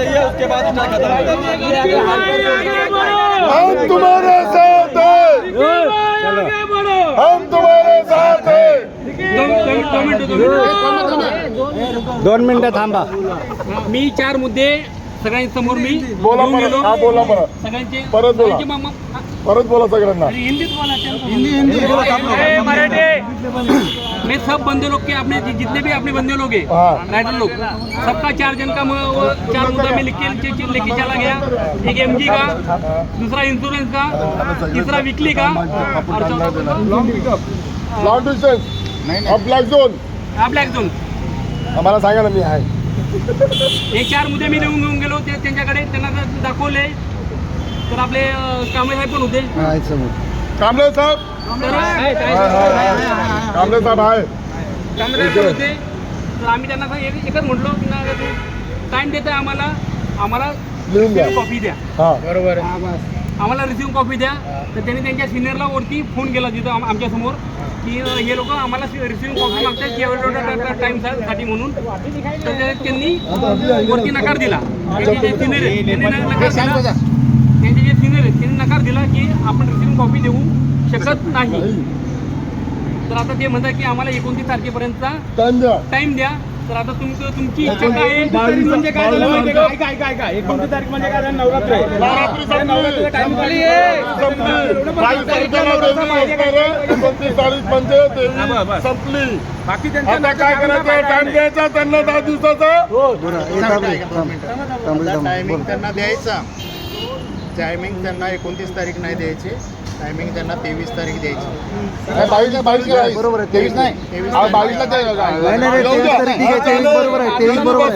चाहिए, उसके बाद स्ट्राइक खत्म। हम तुम्हारे साथ हैं, हम तुम्हारे साथ हैं। 2 मिनिटं थांबा. मी 4 मुद्दे सगळ्यांसमोर मी बोला घेऊन गेलो. परत, हा बोला परत, सगळ्यांचे परत बोला. परत बोला सगळ्यांना. हिंदीत बोला. हिंदी बोलो, सब लोग। मैं सब बंदे लोग के अपने जितने भी अपने बंदे लोग हैं हाँ। राइडर लोग सबका 4 जन का वो 4 मुद्दा में लेके चला गया. एक MG का, दूसरा इंश्योरेंस का, तीसरा वीकली का और चौथा लॉन्ग डिस्टन्स अब ब्लॅक झोन ब्लॅक झोन. आम्हाला सांगा ना, मी आहे. हे 4 मुद्दे मी घेऊन गेलो त्यांच्याकडे, त्यांना दाखवले. तर आपले कांबळे साहेब पण होते. कांबळे साहेब, कांबळे साहेब आहे. कांबळे साहेब पण होते. तर आम्ही त्यांना एकच म्हटलो की टाइम देत आहे आम्हाला लिहून द्या. कॉपी द्या. हा बरोबर. आम्हाला रिसिव्ह कॉपी द्या. तर त्यांनी त्यांच्या सिनियरला वरती फोन केला तिथं आमच्यासमोर की हे लोक आम्हाला रिसिव्ह कॉपी मागतात एवढा टाईमसाठी म्हणून. तर त्यांनी वरती नकार दिला. त्यांचे जे सिनियर आहेत त्यांनी नकार दिला की आपण रिसिव्ह कॉपी देऊ शकत नाही. तर आता ते म्हणतात की आम्हाला 29 तारखेपर्यंतचा टाइम द्या. टाइम द्या. तर आता तुमची इच्छा काय आहे? 29 तारीख म्हणजे काय झालं माहिती आहे का? काय 29 तारीख म्हणजे काय झालं? नवरात्र आहे. नवरात्रीचा टाइम खाली आहे. 22 तारखेला देवी असणार आहे. 29 तारीख म्हणजे देवी संपली. बाकी आता काय करायचं? टाइम द्यायचा त्यांना 10 दिवसाचा. टायमिंग त्यांना द्यायचा. टायमिंग त्यांना 29 तारीख नाही द्यायची. टायमिंग त्यांना 23 तारीख द्यायची. 22 बरोबर आहे. 23 नाही. 22 ला बरोबर आहे. 23 बरोबर आहे.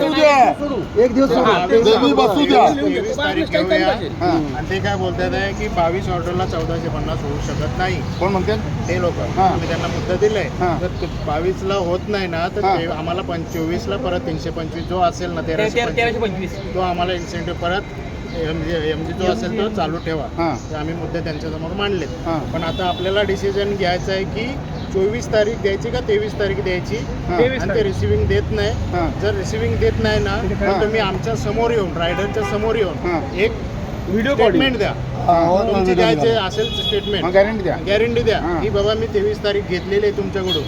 एक दिवस देवी बसू द्या. 23 तारीख घेऊया. आणि ते काय बोलतात आहे की 22 ऑर्डरला 1450 होऊ शकत नाही. कोण म्हणते? ते लोक आम्ही त्यांना मुद्दा दिलाय. तर 22ला होत नाही ना, तर ते आम्हाला 24ला परत 325 जो असेल ना 1325 तो आम्हाला इन्सेंटिव्ह परत MG जो असेल तो चालू ठेवा. ते आम्ही मुद्दे त्यांच्यासमोर मांडलेत. पण आता आपल्याला डिसिजन घ्यायचं आहे की 24 तारीख द्यायची का 23 तारीख द्यायची. आणि ते रिसिव्हिंग देत नाही. जर रिसिव्हिंग देत नाही ना, तर तुम्ही आमच्या समोर येऊन, रायडरच्या समोर येऊन एक व्हिडिओ स्टेटमेंट द्या. तुमचे द्यायचे असेल स्टेटमेंट, गॅरंटी द्या की बाबा मी 23 तारीख घेतलेली आहे तुमच्याकडून,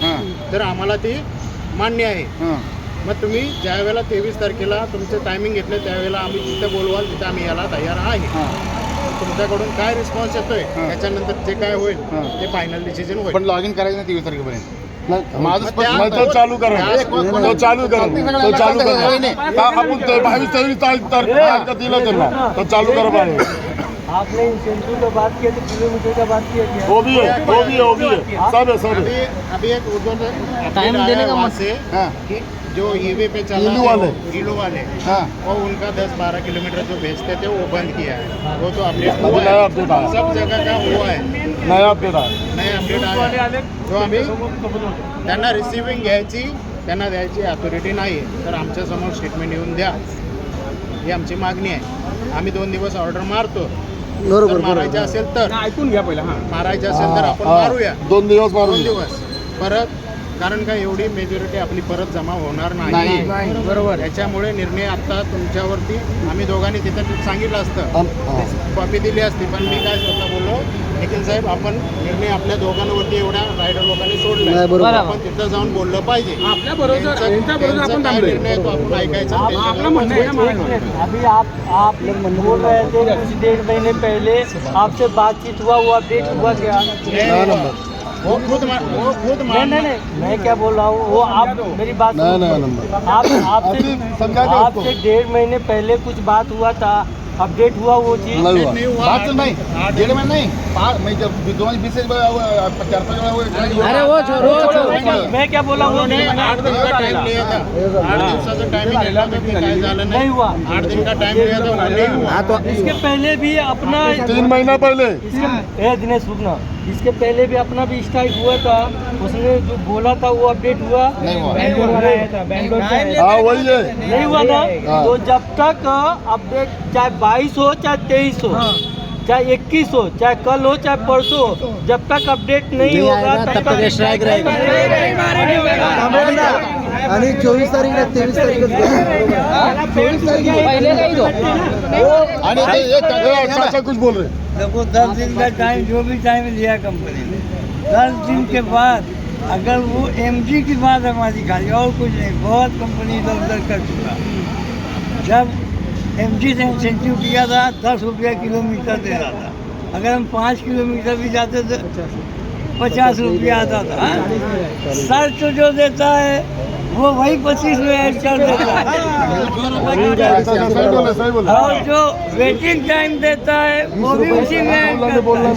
तर आम्हाला ती मान्य आहे. मग तुम्ही ज्या वेळेला 23 तारखेला तुमचं टायमिंग घेतलं त्यावेळेला आम्ही जिथं बोलवाल तिथं आम्ही यायला तयार आहे. तुमच्याकडून काय रिस्पॉन्स येतोय त्याच्यानंतर जे काय होईल ते फायनल डिसिजन होईल. पण लॉग इन करायचं नाही 23 तारखेपर्यंत. माझं तो चालू करा. तो चालू करा. आपण 22-23 तारीख दिलं त्यांना. तो चालू करा पाहिजे. आपने इंसेंटिव का बात किया तो किलोमीटर का बात किया क्या? वो भी है. सब है. अभी एक टाइम देने का मत से कि जो हाईवे पे चला किलो वाले वो उनका 10-12 किलोमीटर जो भेजते थे वो बंद किया है. वो तो अपडेट हुआ है. सब जगह का हुआ है. नया अपडेट आहे. नए अपडेट आले. तो आम्ही त्यांना रिसिव्हिंग घ्यायची, त्यांना द्यायची अथॉरिटी नाही. तर आमच्यासमोर स्टेटमेंट येऊन द्या, ही आमची मागणी आहे. आम्ही 2 दिवस ऑर्डर मारतो. जर मारायचे असेल तर ऐकून घ्या पहिला. मारायचे असेल तर आपण मारूया. 2 दिवस 2 दिवस परत, कारण का एवढी मेजॉरिटी आपली परत जमा होणार नाही. बरोबर. त्याच्यामुळे निर्णय आता तुमच्यावरती, आम्ही दोघांनी तिथं सांगितलं असतं, कॉपी दिली असती. पण मी काय स्वतः बोललो, निखिल साहेब आपण निर्णय आपल्या दोघांवरती एवढ्या रायडर लोकांनी सोडला, आपण तिथं जाऊन बोललं पाहिजे. आपल्या बरोबर आपण थांबलोय. निर्णय तो आपण ऐकायचा. आपला म्हणणं आहे. अभी आप बोल रहे थे कुछ 1.5 महीने पहले आपसे बातचीत हुआ, वो अपडेट हुआ क्या? वो खुद नहीं, मैं क्या बोल रहा हूँ, वो आप मेरी बात आपसे 1.5 महीने पहले कुछ बात हुआ था, अपडेट हुआ वो चीज? नहीं हुआ. 1.5 महीने नहीं. 2020 से 4-5 अरे वो मैं क्या बोला हूँ, 8 दिन का टाइम लिया था. 8 दिवसाचा टाइमिंग लिया था, काय झालं नहीं हुआ. 8 दिन का टाइम लिया था, वो नहीं हुआ. इसके पहले भी अपना 3 महीना पहले दिनेश रुकना, इसके पहले भी अपना भी स्ट्राइक हुआ था. उसने जो बोला था वो अपडेट हुआ नहीं हुआ. बैंगलोर हाँ वही है. नहीं हुआ ना. तो जब तक अपडेट चाहे 22 हो चाहे 23 हो, चाहे 21 हो, चाहे कल हो चाहे परसों हो, जब तक अपडेट नहीं होगा तब तक स्ट्राइक रहेगा. आणि 24 तारीखला 23 तारीखच आणि ते एक अच्छा कुछ बोल रहे देखो 10 दिन का टाइम, जो भी टाइम लिया कंपनी ने, 10 दिन के बाद अगर वो एमजी की बात हमारी खाली और कुछ नहीं, बहुत कंपनी इधर उधर कर चुका। जब एमजी ने इंसेंटिव दिया था 10 रुपया किलोमीटर दे रहा था, अगर हम 5 किलोमीटर भी जाते तो 50 रुपया आता था। सर्च जो देता है वो वही 25 में ऐड कर देता है, सही बोले और जो वेटिंग टाइम देता है वो भी उसी में ऐड करता है।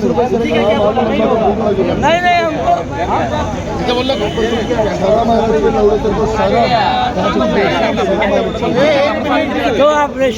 नहीं हमको तो ऑपरेशन